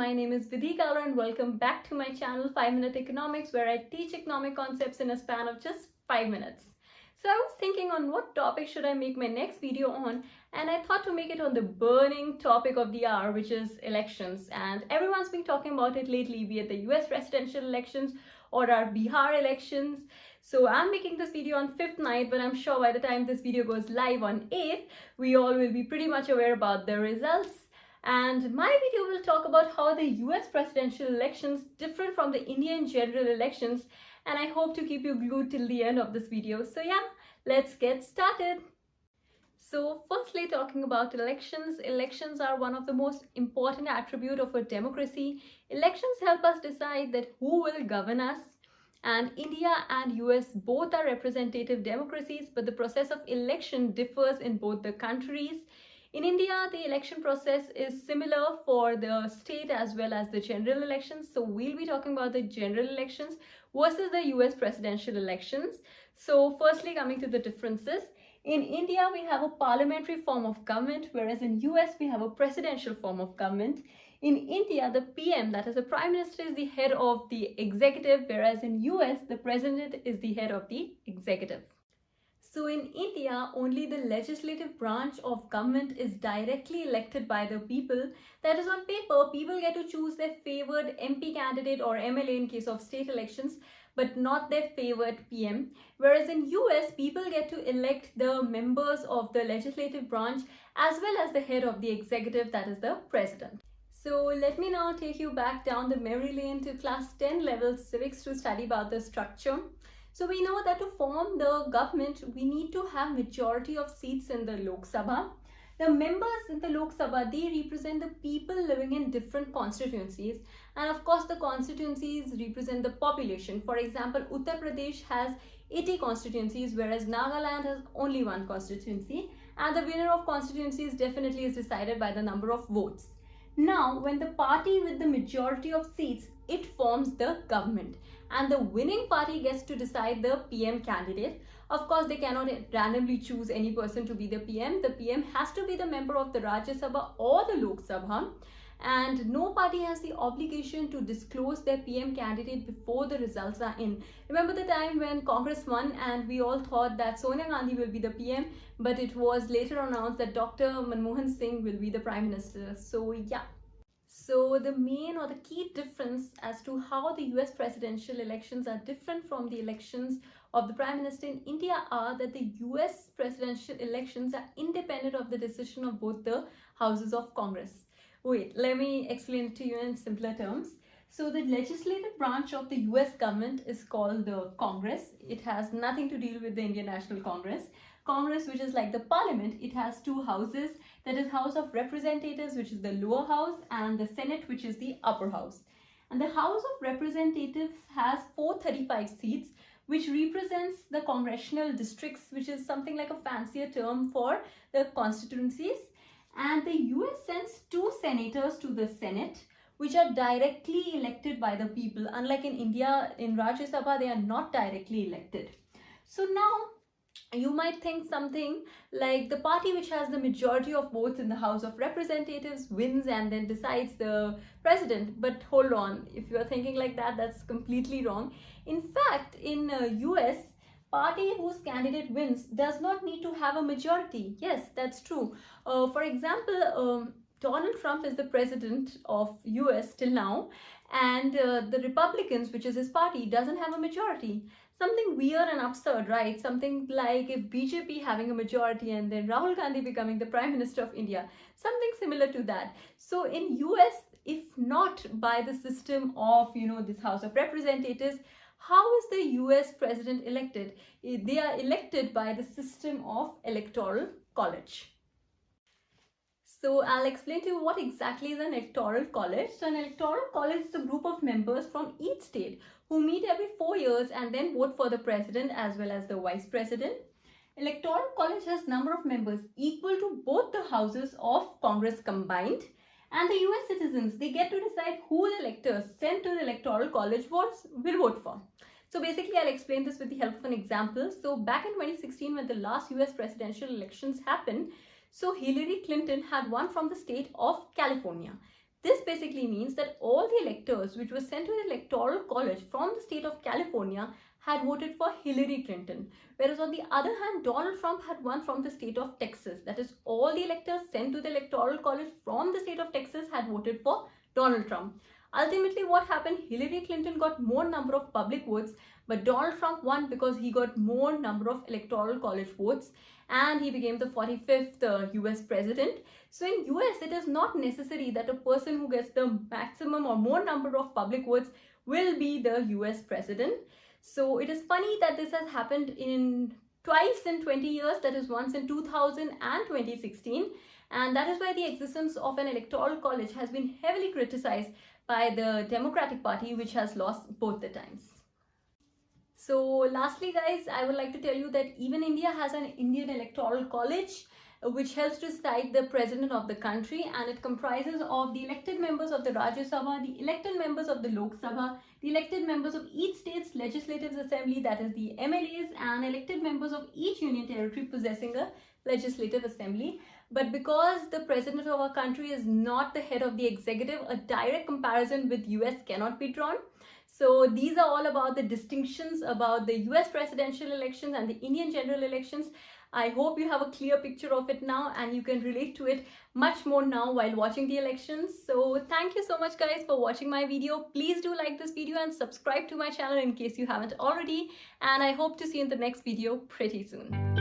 my name is Vidhika and welcome back to my channel 5 Minute Economics, where I teach economic concepts in a span of just 5 minutes. So I was thinking on what topic should I make my next video on, and I thought to make it on the burning topic of the hour, which is elections. And everyone's been talking about it lately, be it the US presidential elections or our Bihar elections. So I'm making this video on 5th night, but I'm sure by the time this video goes live on 8th, we all will be pretty much aware about the results. And my video will talk about how the US presidential elections different from the Indian general elections, and I hope to keep you glued till the end of this video. So yeah, let's get started. So firstly, talking about elections. Elections are one of the most important attributes of a democracy. Elections help us decide that who will govern us. And India and US both are representative democracies, but the process of election differs in both the countries. In India, the election process is similar for the state as well as the general elections. So we'll be talking about the general elections versus the US presidential elections. So firstly, coming to the differences. In India, we have a parliamentary form of government, whereas in US, we have a presidential form of government. In India, the PM, that is the Prime Minister, is the head of the executive, whereas in US, the President is the head of the executive. So in India, only the legislative branch of government is directly elected by the people. That is, on paper, people get to choose their favored MP candidate or MLA in case of state elections, but not their favored PM. Whereas in US, people get to elect the members of the legislative branch as well as the head of the executive, that is the president. So let me now take you back down the memory lane to class 10 level civics to study about the structure. So we know that to form the government, we need to have majority of seats in the Lok Sabha. The members in the Lok Sabha, they represent the people living in different constituencies. And of course, the constituencies represent the population. For example, Uttar Pradesh has 80 constituencies, whereas Nagaland has only one constituency. And the winner of constituencies definitely is decided by the number of votes. Now, when the party with the majority of seats, it forms the government, and the winning party gets to decide the PM candidate. Of course, they cannot randomly choose any person to be the PM. The PM has to be the member of the Rajya Sabha or the Lok Sabha, and no party has the obligation to disclose their PM candidate before the results are in. Remember the time when Congress won and we all thought that Sonia Gandhi will be the PM, but it was later announced that Dr. Manmohan Singh will be the Prime Minister. So yeah. So the main or the key difference as to how the US presidential elections are different from the elections of the Prime Minister in India are that the US presidential elections are independent of the decision of both the houses of Congress. Wait, let me explain it to you in simpler terms. So the legislative branch of the US government is called the Congress. It has nothing to deal with the Indian National Congress. Congress, which is like the parliament, it has two houses, that is House of Representatives, which is the lower house, and the Senate, which is the upper house. And the House of Representatives has 435 seats, which represents the congressional districts, which is something like a fancier term for the constituencies. And the US sends 2 senators to the Senate, which are directly elected by the people. Unlike in India, in Rajya Sabha, they are not directly elected. So now, you might think something like the party which has the majority of votes in the House of Representatives wins and then decides the president. But hold on, if you're thinking like that, that's completely wrong. In fact, in US, party whose candidate wins does not need to have a majority. Yes, that's true. For example, Donald Trump is the president of US till now, and the Republicans, which is his party, doesn't have a majority. Something weird and absurd, right? Something like if BJP having a majority and then Rahul Gandhi becoming the Prime Minister of India. Something similar to that. So in US, if not by the system of, this House of Representatives, how is the US president elected? They are elected by the system of Electoral College. So I'll explain to you what exactly is an electoral college. So an electoral college is a group of members from each state who meet every 4 years and then vote for the president as well as the vice president. Electoral college has number of members equal to both the houses of Congress combined. And the US citizens, they get to decide who the electors sent to the electoral college will vote for. So basically, I'll explain this with the help of an example. So back in 2016, when the last US presidential elections happened, so Hillary Clinton had won from the state of California. This basically means that all the electors which were sent to the Electoral College from the state of California had voted for Hillary Clinton, whereas on the other hand, Donald Trump had won from the state of Texas. That is, all the electors sent to the Electoral College from the state of Texas had voted for Donald Trump. Ultimately, what happened? Hillary Clinton got more number of public votes, but Donald Trump won because he got more number of Electoral College votes, and he became the 45th US president. So in US, it is not necessary that a person who gets the maximum or more number of public votes will be the US president. So it is funny that this has happened in twice in 20 years, that is once in 2000 and 2016, and that is why the existence of an electoral college has been heavily criticized by the Democratic Party, which has lost both the times. So lastly guys, I would like to tell you that even India has an Indian Electoral College which helps to decide the president of the country, and it comprises of the elected members of the Rajya Sabha, the elected members of the Lok Sabha, the elected members of each state's legislative assembly, that is the MLAs, and elected members of each union territory possessing a legislative assembly. But because the president of our country is not the head of the executive, a direct comparison with US cannot be drawn. So these are all about the distinctions about the US presidential elections and the Indian general elections. I hope you have a clear picture of it now and you can relate to it much more now while watching the elections. So thank you so much guys for watching my video. Please do like this video and subscribe to my channel in case you haven't already. And I hope to see you in the next video pretty soon.